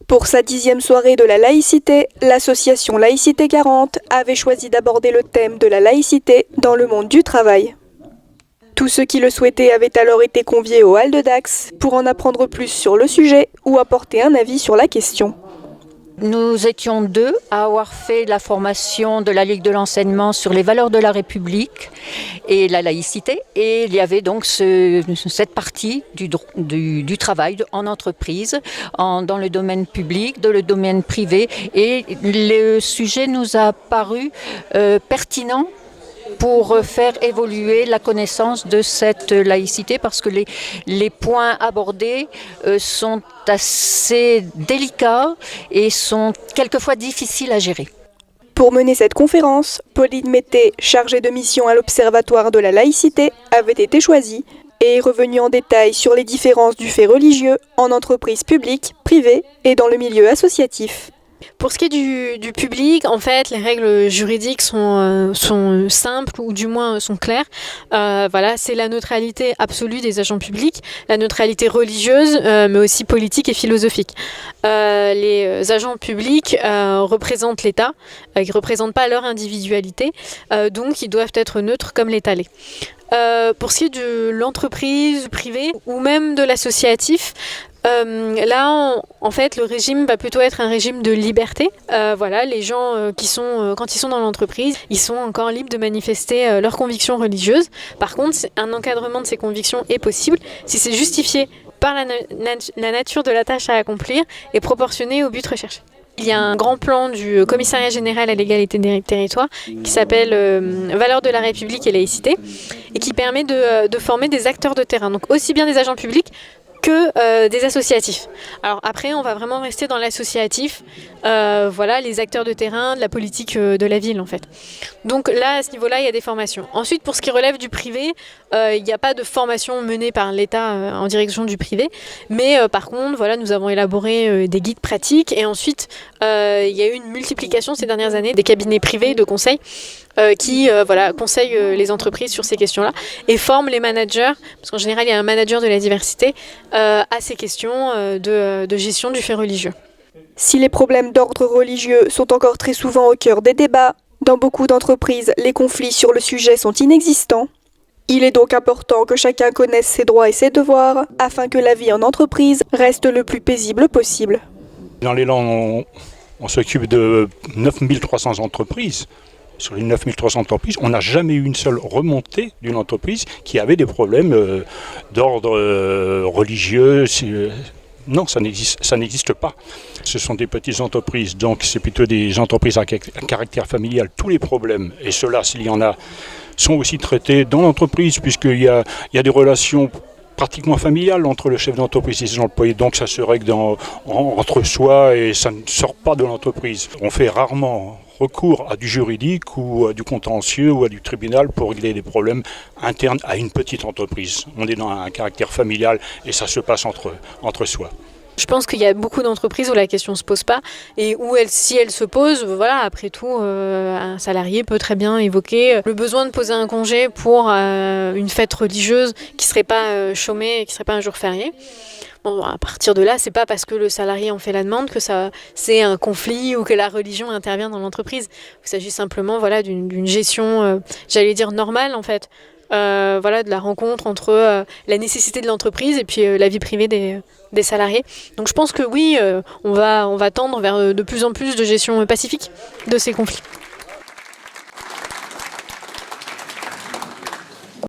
Pour sa 10e soirée de la laïcité, l'association Laïcité 40 avait choisi d'aborder le thème de la laïcité dans le monde du travail. Tous ceux qui le souhaitaient avaient alors été conviés au hall de Dax pour en apprendre plus sur le sujet ou apporter un avis sur la question. Nous étions 2 à avoir fait la formation de la Ligue de l'enseignement sur les valeurs de la République et la laïcité. Et il y avait donc cette partie du travail en entreprise, dans le domaine public, dans le domaine privé. Et le sujet nous a paru pertinent pour faire évoluer la connaissance de cette laïcité, parce que les points abordés sont assez délicats et sont quelquefois difficiles à gérer. Pour mener cette conférence, Pauline Mété, chargée de mission à l'Observatoire de la laïcité, avait été choisie et est revenue en détail sur les différences du fait religieux en entreprise publique, privée et dans le milieu associatif. Pour ce qui est du public, en fait, les règles juridiques sont simples, ou du moins sont claires. C'est la neutralité absolue des agents publics, la neutralité religieuse, mais aussi politique et philosophique. Les agents publics représentent l'État, ils ne représentent pas leur individualité, donc ils doivent être neutres comme l'État l'est. Pour ce qui est de l'entreprise privée ou même de l'associatif, en fait, le régime va plutôt être un régime de liberté. Les gens quand ils sont dans l'entreprise, ils sont encore libres de manifester leurs convictions religieuses. Par contre, un encadrement de ces convictions est possible si c'est justifié par la nature de la tâche à accomplir et proportionné au but recherché. Il y a un grand plan du Commissariat général à l'égalité des territoires qui s'appelle Valeurs de la République et laïcité et qui permet de former des acteurs de terrain, donc aussi bien des agents publics que des associatifs. Alors après, on va vraiment rester dans l'associatif, les acteurs de terrain, de la politique de la ville en fait. Donc là, à ce niveau-là, il y a des formations. Ensuite, pour ce qui relève du privé, il n'y a pas de formation menée par l'État en direction du privé, mais par contre, nous avons élaboré des guides pratiques et ensuite, il y a eu une multiplication ces dernières années des cabinets privés de conseil qui conseillent les entreprises sur ces questions-là et forment les managers, parce qu'en général, il y a un manager de la diversité, à ces questions de gestion du fait religieux. Si les problèmes d'ordre religieux sont encore très souvent au cœur des débats, dans beaucoup d'entreprises, les conflits sur le sujet sont inexistants. Il est donc important que chacun connaisse ses droits et ses devoirs afin que la vie en entreprise reste le plus paisible possible. Dans l'élan, on s'occupe de 9300 entreprises. Sur les 9300 entreprises, on n'a jamais eu une seule remontée d'une entreprise qui avait des problèmes d'ordre religieux. Non, ça n'existe pas. Ce sont des petites entreprises, donc c'est plutôt des entreprises à caractère familial. Tous les problèmes, et ceux-là, s'il y en a, sont aussi traités dans l'entreprise, puisqu'il y a des relations pratiquement familiales entre le chef d'entreprise et ses employés, donc ça se règle entre soi et ça ne sort pas de l'entreprise. On fait rarement recours à du juridique ou à du contentieux ou à du tribunal pour régler des problèmes internes à une petite entreprise. On est dans un caractère familial et ça se passe entre soi. Je pense qu'il y a beaucoup d'entreprises où la question ne se pose pas et où si elle se pose, après tout, un salarié peut très bien évoquer le besoin de poser un congé pour une fête religieuse qui ne serait pas chômée, qui ne serait pas un jour férié. Bon, à partir de là, c'est pas parce que le salarié en fait la demande que c'est un conflit ou que la religion intervient dans l'entreprise. Il s'agit simplement d'une gestion, normale en fait. De la rencontre entre la nécessité de l'entreprise et puis la vie privée des salariés. Donc je pense que oui, on va tendre vers de plus en plus de gestion pacifique de ces conflits.